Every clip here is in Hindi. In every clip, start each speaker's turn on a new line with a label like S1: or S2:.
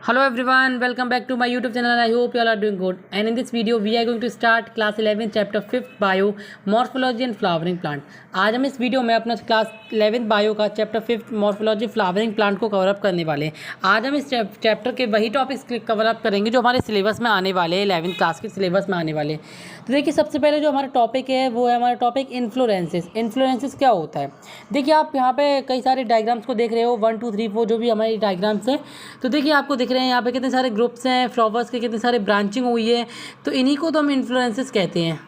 S1: Hello everyone, welcome back to my YouTube channel. I hope you all are doing good. And in this video, we are going to start class 11 chapter 5th bio morphology and flowering plant. आज हम इस वीडियो में अपना क्लास 11 बायो का chapter 5th morphology flowering plant को कवर अप करने वाले हैं। आज हम इस चैप्टर के वही टॉपिक्स कवर अप करेंगे जो हमारे सिलेबस में आने वाले हैं, 11th क्लास के सिलेबस में आने वाले हैं। तो देखिए, सबसे पहले जो हमारा टॉपिक है वो है हमारा टॉपिक इन्फ्लोरेंसेस। इन्फ्लोरेंसेस क्या होता है? देखिए, आप यहाँ पे कई सारे डायग्राम्स को देख रहे हो, 1 2 3 4 जो भी हमारी डायग्राम्स हैं। तो देखिए, आपको दिख रहे हैं यहाँ पे कितने सारे ग्रुप्स हैं, फ्लावर्स के कितने सारे ब्रांचिंग हुई है। तो इन्हीं को तो हम इन्फ्लोरेंसेस कहते हैं।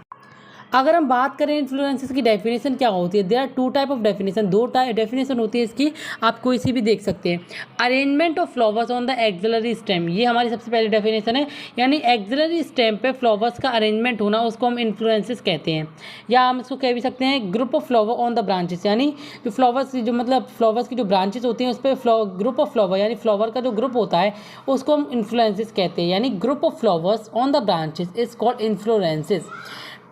S1: अगर हम बात करें इन्फ्लोरेंसेस की डेफिनेशन क्या होती है, there are 2 type of definition, 2 definition होती है इसकी। आप कोई सी भी देख सकते हैं। Arrangement of flowers on the axillary stem, ये हमारी सबसे पहली डेफिनेशन है। यानी एक्सिलरी स्टेम पे फ्लावर्स का अरेंजमेंट होना, उसको हम इन्फ्लोरेंसेस कहते हैं। या हम इसको कह भी सकते हैं group of flower on the branches, यानी जो फ्लावर्स फ्लावर्स की जो ब्रांचेस होती हैं उस पर ग्रुप ऑफ फ्लावर, यानी फ्लावर का जो ग्रुप होता है उसको हम इन्फ्लोरेंसेस कहते हैं। यानी group of flowers on the branches is called inflorescences.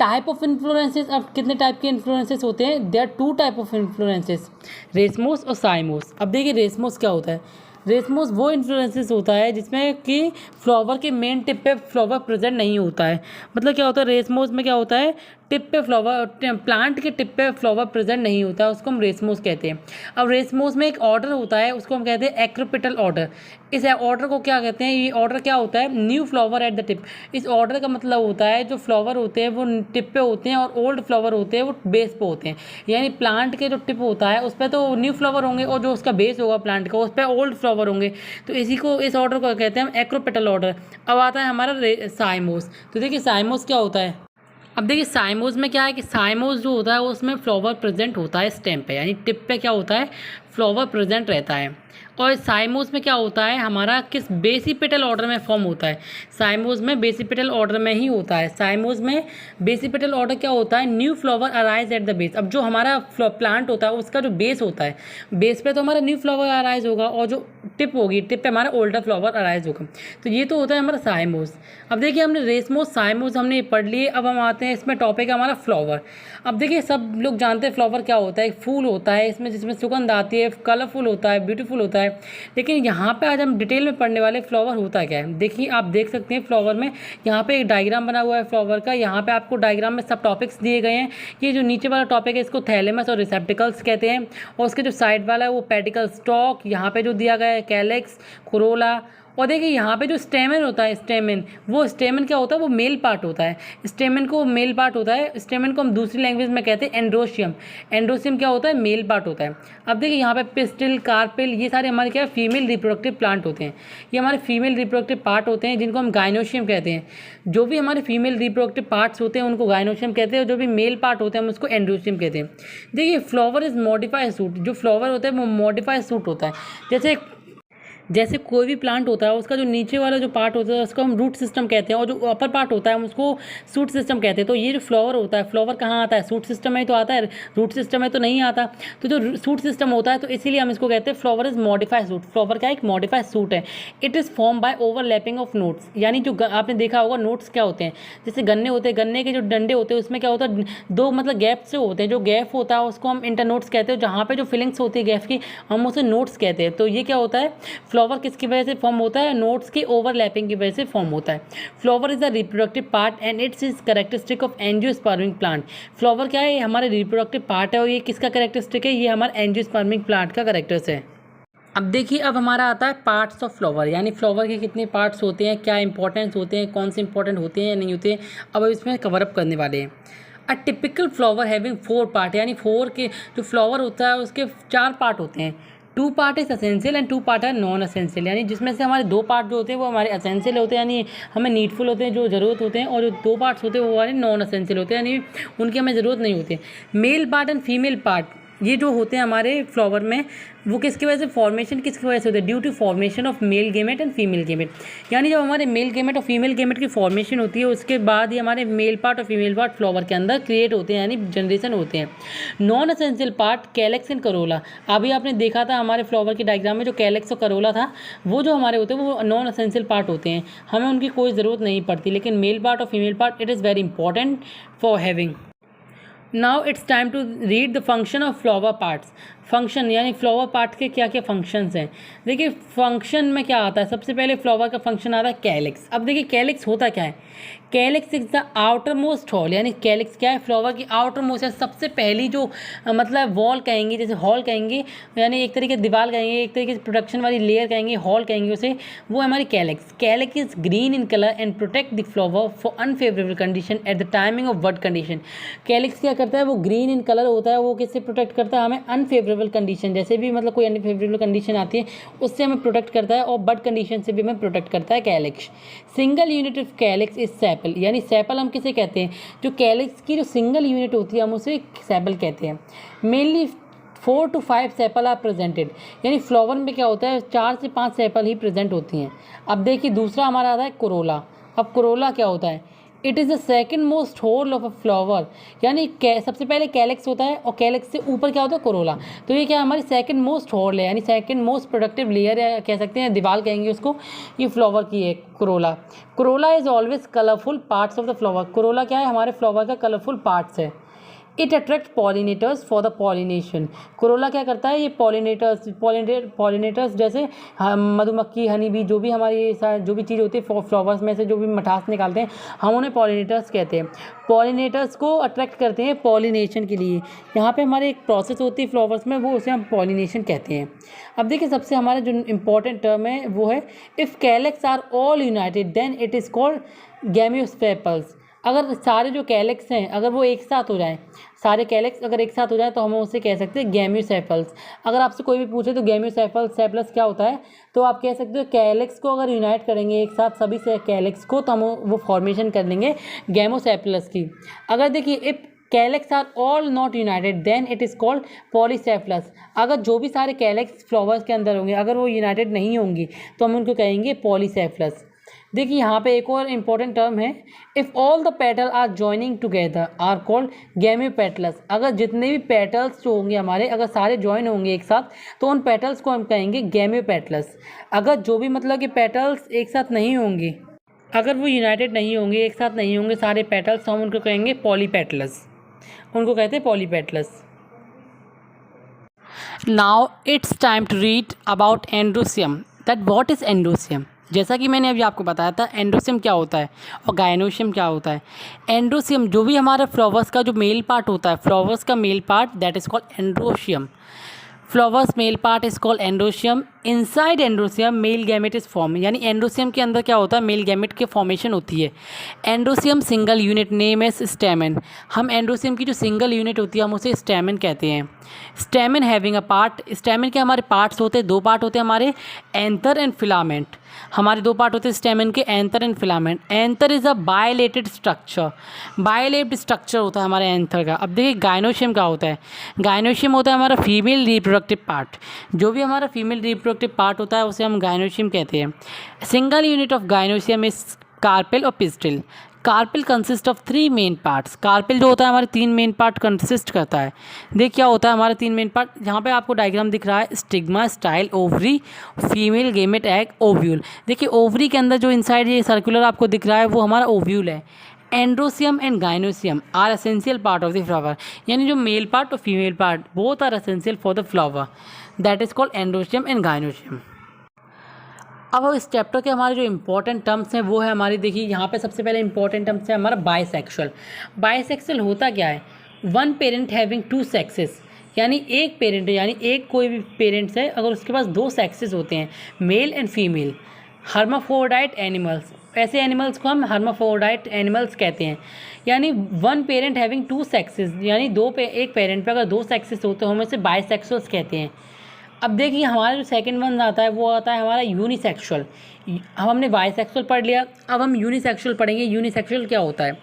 S1: Type of inflorescences, अब कितने टाइप के इन्फ्लोरेंसेस होते हैं? There are 2 type of inflorescences, racemose और साइमोस। अब देखिए, रेसमोस क्या होता है? रेसमोस वो इन्फ्लोरेंसेस होता है जिसमें कि फ्लावर के मेन टिप पे फ्लावर प्रेजेंट नहीं होता है। मतलब क्या होता है रेसमोस में? क्या होता है, टिप पे फ्लावर, प्लांट के टिप पे फ्लावर प्रेजेंट नहीं होता है, उसको हम रेसमोस कहते हैं। अब रेसमोस में एक ऑर्डर होता है, उसको हम कहते हैं एक्रोपिटल ऑर्डर। इस ऑर्डर को क्या कहते हैं? ये ऑर्डर क्या होता है? New flower at the tip. इस ऑर्डर का मतलब होता है जो फ्लावर होते हैं वो टिप पे होते हैं और ओल्ड फ्लावर होते हैं वो बेस पे होते हैं। यानी प्लांट के जो टिप होता है उस पर तो न्यू फ्लावर होंगे और जो उसका बेस होगा प्लांट का उस पर ओल्ड फ्लावर होंगे। तो इस ऑर्डर को कहते हैं हम एक्रोपिटल ऑर्डर। अब आता है हमारा साइमोस। तो देखिए, साइमोस क्या होता है? अब देखिए, साइमोस में क्या है कि साइमोस जो होता है उसमें फ्लावर प्रेजेंट होता है स्टेम पे, यानी टिप पे क्या होता है, फ्लावर प्रेजेंट रहता है। और साइमोस में क्या होता है, हमारा किस बेसिपेटल ऑर्डर में फॉर्म होता है? साइमोस में बेसिपेटल ऑर्डर में ही होता है। साइमोस में बेसिपेटल ऑर्डर क्या होता है? New flower arise at the base. अब जो हमारा प्लांट होता है उसका जो बेस होता है, बेस पे तो हमारा न्यू फ्लावर अराइज होगा और जो टिप होगी, टिप पे हमारा ओल्डर फ्लावर अराइज होगा। तो ये तो होता है हमारा साइमोस। अब देखिए, हमने रेसमोस, साइमोस हमने पढ़ लिए। अब हम आते हैं, इसमें टॉपिक है हमारा फ्लावर। अब देखिए, सब लोग जानते हैं फ्लावर क्या होता है। एक फूल होता है इसमें जिसमें सुगंध आती है, कलरफुल होता है, ब्यूटीफुल होता है। लेकिन यहाँ पे आज हम डिटेल में पढ़ने वाले फ्लावर होता क्या है। देखिए, आप देख सकते हैं फ्लावर में यहाँ पे एक डायग्राम बना हुआ है फ्लावर का। यहाँ पे आपको डायग्राम में सब टॉपिक्स दिए गए हैं। ये जो नीचे वाला टॉपिक है इसको थैलेमस और रिसेप्टिकल्स कहते हैं, और उसके जो साइड वाला है वो पेडिकल स्टॉक। यहाँ पे जो दिया गया है कैलेक्स, कोरोला। और देखिए, यहाँ पे जो स्टेमन होता है, स्टेमन क्या होता है? वो मेल पार्ट होता है। स्टेमन को मेल पार्ट होता है। स्टेमन को हम दूसरी लैंग्वेज में कहते हैं एंड्रोशियम। एंड्रोशियम क्या होता है? मेल पार्ट होता है। अब देखिए, यहाँ पे पिस्टिल, कार्पेल, ये सारे हमारे क्या है? फीमेल रिप्रोडक्टिव प्लांट होते हैं। ये हमारे फीमेल रिप्रोडक्टिव पार्ट होते हैं जिनको हम गाइनोशियम कहते हैं। जो भी हमारे फीमेल रिप्रोडक्टिव पार्ट्स होते हैं उनको गाइनोशियम कहते हैं, और जो भी मेल पार्ट होते हैं हम उसको एंड्रोशियम कहते हैं। देखिए, फ्लावर इज मॉडिफाइड सूट। जो फ्लावर होता है वो मॉडिफाइड सूट होता है। जैसे कोई भी प्लांट होता है उसका जो नीचे वाला जो पार्ट होता है उसको हम रूट सिस्टम कहते हैं, और जो अपर पार्ट होता है हम उसको सूट सिस्टम कहते हैं। तो ये जो फ्लावर होता है, फ्लावर कहाँ आता है? सूट सिस्टम में तो आता है, रूट सिस्टम में तो नहीं आता। तो जो सूट सिस्टम होता है तो इसीलिए हम इसको कहते हैं flower is modified suit. Flower का एक मॉडिफाइड सूट है। It is form by overlapping of notes. यानी जो आपने देखा होगा नोट्स क्या होते हैं, जैसे गन्ने होते हैं, गन्ने के जो डंडे होते हैं उसमें क्या होता है, 2 मतलब गैप से होते हैं। जो गैप होता है उसको हम इंटरनोट्स कहते हैं। जहाँ पे जो फिलिंग्स होती है गैप की हम उसे नोट्स कहते हैं। तो ये क्या होता है, फ्लावर किसकी वजह से फॉर्म होता है? नोट्स की ओवरलैपिंग की वजह से फॉर्म होता है। Flower is the reproductive part and it's is characteristic of angiospermic plant. Flower क्या है? हमारे रिप्रोडक्टिव पार्ट है, और ये किसका कैरेक्टरिस्टिक है? ये हमारा एंजियोस्पर्मिक प्लांट का कैरेक्टर्स है। अब देखिए, अब हमारा आता है पार्ट्स ऑफ फ्लावर, यानी फ्लावर के कितने पार्ट्स होते हैं, क्या इंपॉर्टेंस होते हैं, कौन से इंपॉर्टेंट होते हैं या नहीं होते हैं। अब इसमें कवर अप करने वाले हैं। A typical flower having 4 part, यानी 4 के जो फ्लावर होता है उसके 4 पार्ट होते हैं। 2 part is essential and 2 part है नॉन असेंशियल। यानी जिसमें से हमारे 2 पार्ट जो होते हैं वो हमारे असेंशियल होते हैं, यानी हमें नीडफुल होते हैं, जो ज़रूरत होते हैं, और जो 2 पार्ट्स होते हैं वो हमारे नॉन असेंशियल होते हैं, यानी उनकी हमें ज़रूरत नहीं होती। Male part and female part, ये जो होते हैं हमारे फ्लावर में, वो किसकी वजह से फॉर्मेशन किसकी वजह से होता है? Due to formation of male gamete and female gamete. यानी जब हमारे मेल गेमेट और फीमेल गेमेट की फॉर्मेशन होती है उसके बाद ही हमारे मेल पार्ट और फीमेल पार्ट फ्लावर के अंदर क्रिएट होते हैं, यानी जनरेशन होते हैं। Non essential part calyx and corolla. अभी आपने देखा था हमारे फ्लावर के डायग्राम में जो कैलेक्स और करोला था, वो जो हमारे होते हैं वो नॉन असेंशियल पार्ट होते हैं, हमें उनकी कोई ज़रूरत नहीं पड़ती। लेकिन मेल पार्ट और female part it is very important for having. Now it's time to read the function of flower parts. Function यानी फ्लावर पार्ट के क्या क्या फंक्शंस हैं। देखिए फंक्शन में क्या आता है, सबसे पहले फ्लावर का फंक्शन आता है कैलिक्स। अब देखिए कैलिक्स होता क्या है, calyx is the outer most hall, यानी कैलिक्स क्या है, फ्लावर की आउटर मोस्ट है, सबसे पहली जो मतलब वॉल कहेंगे, जैसे हॉल कहेंगे, यानी एक तरीके से दीवार कहेंगे, एक तरीके से प्रोटेक्शन वाली लेयर कहेंगे, हॉल कहेंगे उसे, वो है हमारी calyx. Calyx is green in colour and protect the flower for unfavourable condition at the timing of bud condition. Calyx क्या करता है, वो ग्रीन इन कलर होता है, वो किससे प्रोटेक्ट करता है हमें, अनफेवरेबल कंडीशन, जैसे भी मतलब कोई अनफेवरेबल कंडीशन आती है उससे हमें प्रोटेक्ट करता है, और बड कंडीशन से भी हमें प्रोटेक्ट करता है calyx. Single unit of calyx is sepal, यानी सेपल हम किसे कहते हैं, जो कैलिक्स की जो सिंगल यूनिट होती है हम उसे सेपल कहते हैं। Mainly 4 to 5 sepal are presented, यानी फ्लावर में क्या होता है 4 से 5 सेपल ही प्रेजेंट होती हैं। अब देखिए दूसरा हमारा आता है कोरोला। अब कोरोला क्या होता है, it is the second most whole of a flower, यानी सबसे पहले कैलिक्स होता है और कैलिक्स से ऊपर क्या होता है कोरोला, तो ये क्या हमारी सेकंड मोस्ट होल है, यानी सेकंड मोस्ट प्रोडक्टिव लेयर है, कह सकते हैं दीवार कहेंगे उसको, ये फ्लावर की है Corolla. Corolla is always colourful parts of the flower, Corolla क्या है हमारे फ्लावर का कलरफुल पार्ट्स है। It attract pollinators for the pollination, Corolla क्या करता है, ये पॉलिनेटर्स जैसे मधुमक्खी, हनी बी, जो भी हमारी जो भी चीज़ होती है फ्लावर्स में से जो भी मिठास निकालते हैं हम उन्हें पॉलिनेटर्स कहते हैं। पॉलिनेटर्स को अट्रैक्ट करते हैं पॉलिनेशन के लिए, यहाँ पे हमारे एक प्रोसेस होती है फ्लावर्स में, वो उसे हम पॉलिनेशन कहते हैं। अब देखिए सबसे हमारा जो इंपॉर्टेंट टर्म है वो है if calyx are all united then it is called gamosepalous. अगर सारे जो कैलिक्स हैं अगर वो एक साथ हो जाएं, सारे कैलिक्स अगर एक साथ हो जाए तो हम उसे कह सकते हैं गैमियोसेपल्स। अगर आपसे कोई भी पूछे तो गैमियोसेपल्स क्या होता है, तो आप कह सकते हो कैलिक्स को अगर यूनाइट करेंगे एक साथ सभी से कैलिक्स को, तो हम वो फॉर्मेशन कर लेंगे गैमोसेपलस की। अगर देखिए if calyx are all not united then it is called polysepalous. अगर जो भी सारे कैलिक्स फ्लावर्स के अंदर होंगे अगर वो यूनाइटेड नहीं होंगी तो हम उनको कहेंगे पॉलीसेफलस। देखिए यहाँ पे एक और इम्पॉर्टेंट टर्म है, if all the petal are joining together are called gamopetals. अगर जितने भी पेटल्स जो होंगे हमारे अगर सारे जॉइन होंगे एक साथ तो उन पेटल्स को हम कहेंगे गैमियोपेटल्स। अगर जो भी मतलब कि पेटल्स एक साथ नहीं होंगे, अगर वो यूनाइटेड नहीं होंगे एक साथ नहीं होंगे सारे पेटल्स, तो हम उनको कहेंगे पॉलीपेटल्स, उनको कहते हैं polypetals. Now it's time to read about androecium, that what is androecium. जैसा कि मैंने अभी आपको बताया था एंड्रोसियम क्या होता है और गायनोसियम क्या होता है। एंड्रोसियम जो भी हमारा फ्लावर्स का जो मेल पार्ट होता है, फ्लावर्स का male part that is called androecium. Flowers male part is called androecium. Inside androecium male gamete is form, यानी एंड्रोसियम के अंदर क्या होता है मेल गैमेट की फॉर्मेशन होती है। Androecium single unit name as stamen, हम एंड्रोसियम की जो सिंगल यूनिट होती है हम उसे स्टेमन कहते हैं। स्टेमन हैविंग अ पार्ट, स्टेमन के हमारे पार्ट्स होते हैं, दो पार्ट होते हैं हमारे, एंथर एंड फिलामेंट। हमारे दो पार्ट होते हैं स्टेमन के, anther and filament. Anther is a bilobed structure, bilobed structure होता है हमारे एंथर का। अब देखिए गायनोशियम क्या होता है, गायनोशियम होता है हमारा फीमेल रिप्रोडक्टिव पार्ट, जो भी हमारा फीमेल रिप्रोडक्टिव पार्ट होता है उसे हम गायनोशियम कहते हैं। Single unit of gynoecium is carpel और pistil. Carpel consist of 3 main parts, carpel जो होता है हमारे 3 मेन पार्ट कंसिस्ट करता है। देख क्या होता है हमारे 3 मेन पार्ट, जहाँ पे आपको डायग्राम दिख रहा है, stigma, style, ovary, female gamete, egg, ovule. देखिए ओवरी के अंदर जो इनसाइड ये सर्कुलर आपको दिख रहा है वो हमारा ओव्यूल है। Androecium and gynoecium are essential part of the flower, यानी जो मेल पार्ट और female part both are essential for the flower, that is called androecium and gynoecium. अब इस चैप्टर के हमारे जो इंपॉर्टेंट टर्म्स हैं वो है हमारी, देखिए यहाँ पे सबसे पहले इंपॉर्टेंट टर्म्स है हमारा बाइसेक्सुअल। बाइसेक्सुअल होता क्या है, वन पेरेंट हैविंग 2 सेक्सेस, यानी एक पेरेंट है, यानी एक कोई भी पेरेंट्स है अगर उसके पास 2 सेक्सेस होते हैं, male and female. Hermaphrodite animals, ऐसे एनिमल्स को हम हर्माफ्रोडाइट एनिमल्स कहते हैं। यानी वन पेरेंट हैविंग 2 सेक्सेस, यानी एक पेरेंट पे अगर 2 सेक्सेस होते हैं हम इसे बाइसेक्सुअल्स कहते हैं। अब देखिए हमारा जो सेकंड वन आता है वो आता है हमारा यूनिसेक्सुअल। हमने बाइसेक्सुअल पढ़ लिया, अब हम यूनिसेक्सुअल पढ़ेंगे। यूनिसेक्सुअल क्या होता है,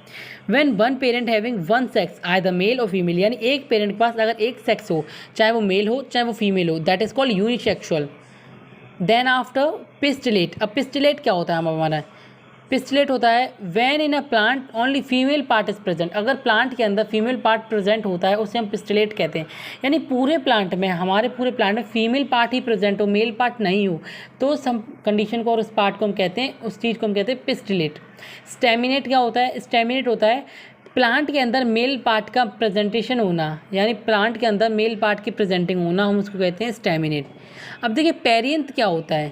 S1: when one parent having 1 sex either male और फीमेल, यानी एक पेरेंट के पास अगर एक सेक्स हो, चाहे वो मेल हो चाहे वो फीमेल हो, that is called unisexual. Then after pistillate, अब पिस्टिलेट क्या होता है हमारा, पिस्टिलेट होता है when in a plant only female part is present, अगर प्लांट के अंदर फीमेल पार्ट प्रेजेंट होता है उसे हम पिस्टिलेट कहते हैं। यानी पूरे प्लांट में, हमारे पूरे प्लांट में फीमेल पार्ट ही प्रेजेंट हो, मेल पार्ट नहीं हो, तो सम कंडीशन को और उस पार्ट को हम कहते हैं, उस चीज़ को हम कहते हैं पिस्टिलेट। स्टेमिनेट क्या होता है, स्टेमिनेट होता है प्लांट के अंदर मेल पार्ट का प्रेजेंटेशन होना, यानी प्लांट के अंदर मेल पार्ट की प्रेजेंटिंग होना, हम उसको कहते हैं स्टेमिनेट। अब देखिए पेरियंथ क्या होता है।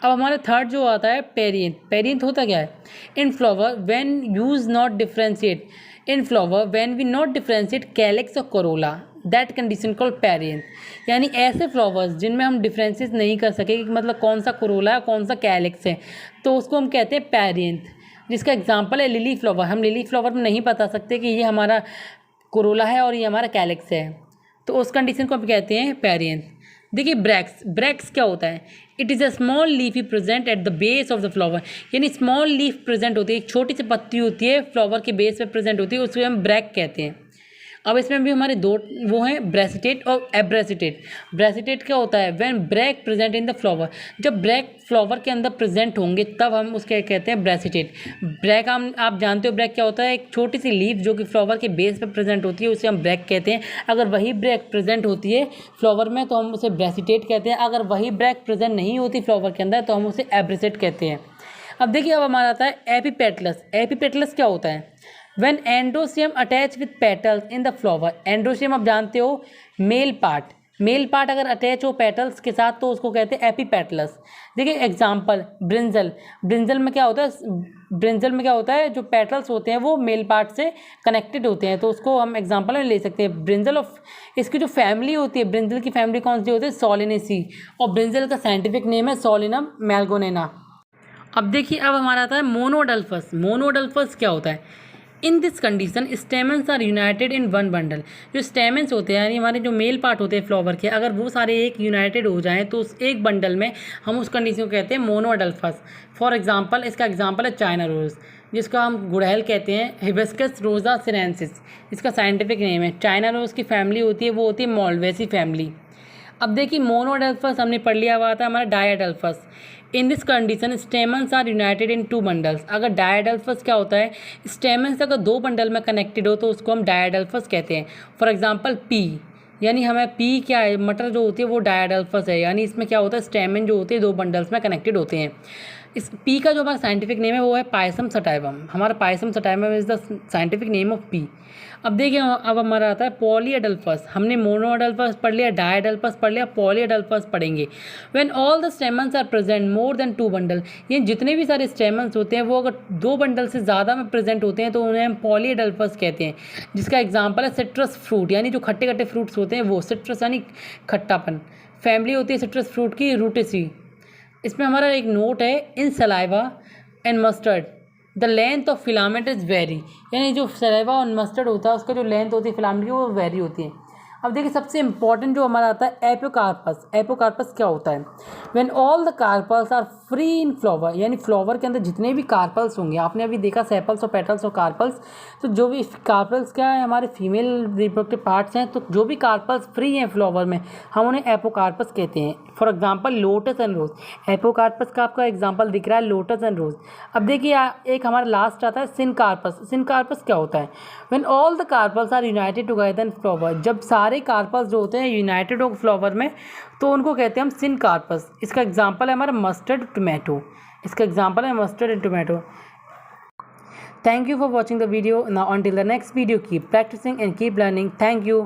S1: अब हमारा थर्ड जो आता है पेरियंथ। पेरियंथ होता क्या है? In flower when use not differentiate, in flower when we not differentiate calyx और corolla, that condition called perianth. यानी ऐसे फ्लावर्स जिनमें हम डिफ्रेंशिएट नहीं कर सके कि मतलब कौन सा कोरोला है कौन सा कैलिक्स है, तो उसको हम कहते हैं पेरियंथ। जिसका एग्जांपल है लिली फ्लावर। हम लिली फ्लावर में नहीं बता सकते कि ये हमारा कोरोला है और ये हमारा कैलिक्स है, तो उस कंडीशन को हम कहते हैं पेरियंथ। देखिए ब्रैक्स। ब्रैक्स क्या होता है? It is a small leafy present at the base of the flower, यानी स्मॉल लीफ प्रेजेंट होती है, एक छोटी सी पत्ती होती है फ्लावर के बेस पे प्रेजेंट होती है, उसको हम ब्रैक कहते हैं। अब इसमें भी हमारे दो वो हैं, ब्रेसिटेट और एब्रेसिटेट। ब्रेसिटेट क्या होता है? When bract present in the flower, जब ब्रैक फ्लावर के अंदर प्रेजेंट होंगे तब हम उसके कहते हैं ब्रेसिटेट। ब्रैक आप जानते हो ब्रैक क्या होता है? एक छोटी सी लीफ जो कि फ्लावर के बेस पे प्रेजेंट होती है उसे हम ब्रैक कहते हैं। अगर वही ब्रैक प्रेजेंट होती है फ्लावर में तो हम उसे ब्रेसिटेट कहते हैं। अगर वही ब्रैक प्रेजेंट नहीं होती फ्लावर के अंदर तो हम उसे एब्रेसिट कहते हैं। अब देखिए अब हमारा आता है एपिपेटलस। एपिपेटलस क्या होता है? When एंडोसियम attach with petals in the flower, एंडोसियम आप जानते हो मेल पार्ट, मेल पार्ट अगर अटैच हो पेटल्स के साथ तो उसको कहते हैं एपिपेटलस। देखिए एग्जांपल ब्रिंजल। ब्रिंजल में क्या होता है? ब्रिंजल में क्या होता है? जो पेटल्स होते हैं वो मेल पार्ट से कनेक्टेड होते हैं, तो उसको हम एग्जांपल में ले सकते हैं ब्रिंजल ऑफ। इसकी जो फैमिली होती है, ब्रिंजल की फैमिली कौन सी होती है? सोलिनेसी, और ब्रिंजल का साइंटिफिक नेम है सोलिनम मैलगोनेना। अब देखिए अब हमारा आता है मोनोडल्फस। मोनोडल्फस क्या होता है? In this condition stamens are united in one bundle. जो स्टेमन्स होते हैं यानी हमारे जो मेल पार्ट होते हैं फ्लावर के, अगर वो सारे एक यूनाइटेड हो जाएं तो उस एक बंडल में हम उस कंडीशन को कहते हैं मोनोअडल्फस। फॉर एग्जांपल इसका एग्जांपल है चाइना रोज, जिसको हम गुड़हल कहते हैं, हिबिस्कस रोजा सिनेंसिस इसका साइंटिफिक नेम है। चाइना रोज की फैमिली होती है वो होती है मॉलवेसी फैमिली। अब देखिए मोनोअडल्फस हमने पढ़ लिया हुआ था, हमारा diadelphous. In this condition stamens are united in two bundles. अगर डायअडल्फस क्या होता है? स्टेमन्स अगर दो बंडल में कनेक्टेड हो तो उसको हम डायअडल्फस कहते हैं। फॉर एग्जांपल पी, यानी हमें पी क्या है? मटर जो होती है वो डायअडल्फस है, यानी इसमें क्या होता है? स्टेमन जो होते हैं दो बंडल्स में कनेक्टेड होते हैं। इस पी का जो हमारा साइंटिफिक नेम है वो है पायसम सटाइवम। हमारा payasam sativum is the scientific name of P. अब देखिए अब हमारा आता है पॉलीअडल्फस। हमने मोनोअडल्फस पढ़ लिया, डायअडल्फस पढ़ लिया, पॉलीअडल्फस पढ़ेंगे। When all the stamens are present more than two bundle, ये जितने भी सारे स्टेमन्स होते हैं वो अगर दो बंडल से ज़्यादा में प्रेजेंट होते हैं तो उन्हें हम पॉलीअडल्फस कहते हैं। जिसका एग्जाम्पल है सिट्रस फ्रूट, यानी जो खट्टे खट्टे फ्रूट्स होते हैं वो, सिट्रस यानी खट्टापन। फैमिली होती है सिट्रस फ्रूट की रूटेसी। इसमें हमारा एक नोट है, इन saliva and mustard the length of filament is very, यानी जो सलाइवा और मस्टर्ड होता है उसका जो लेंथ होती है फिलामेंट की वो वेरी होती है। अब देखिए सबसे इंपॉर्टेंट जो हमारा आता है एपोकार्पस। एपोकार्पस क्या होता है? When all the carpels are free in flower, यानी फ्लावर के अंदर जितने भी कार्पल्स होंगे, आपने अभी देखा सेपल्स और पेटल्स और कार्पल्स, तो जो भी कार्पल्स क्या है हमारे फीमेल रिप्रोडक्टिव पार्ट्स हैं, तो जो भी कार्पल्स फ्री हैं फ्लावर में हम उन्हें एपोकार्पस कहते हैं। For example lotus and rose, apocarpous का आपका एग्जाम्पल दिख रहा है लोटस एंड रोज। अब देखिए एक हमारा लास्ट आता है सिनकार्पस। सिनकार्पस क्या होता है? When all the carpels are united together in flower, जब सारे कार्पल्स जो होते हैं यूनाइटेड हो फ्लावर में तो उनको कहते हैं हम सिनकार्पस। इसका एग्जाम्पल है हमारा मस्टर्ड टोमेटो। इसका एग्जाम्पल है mustard and tomato. Thank you for watching the video. Now until the next video, keep practicing and keep learning. Thank you.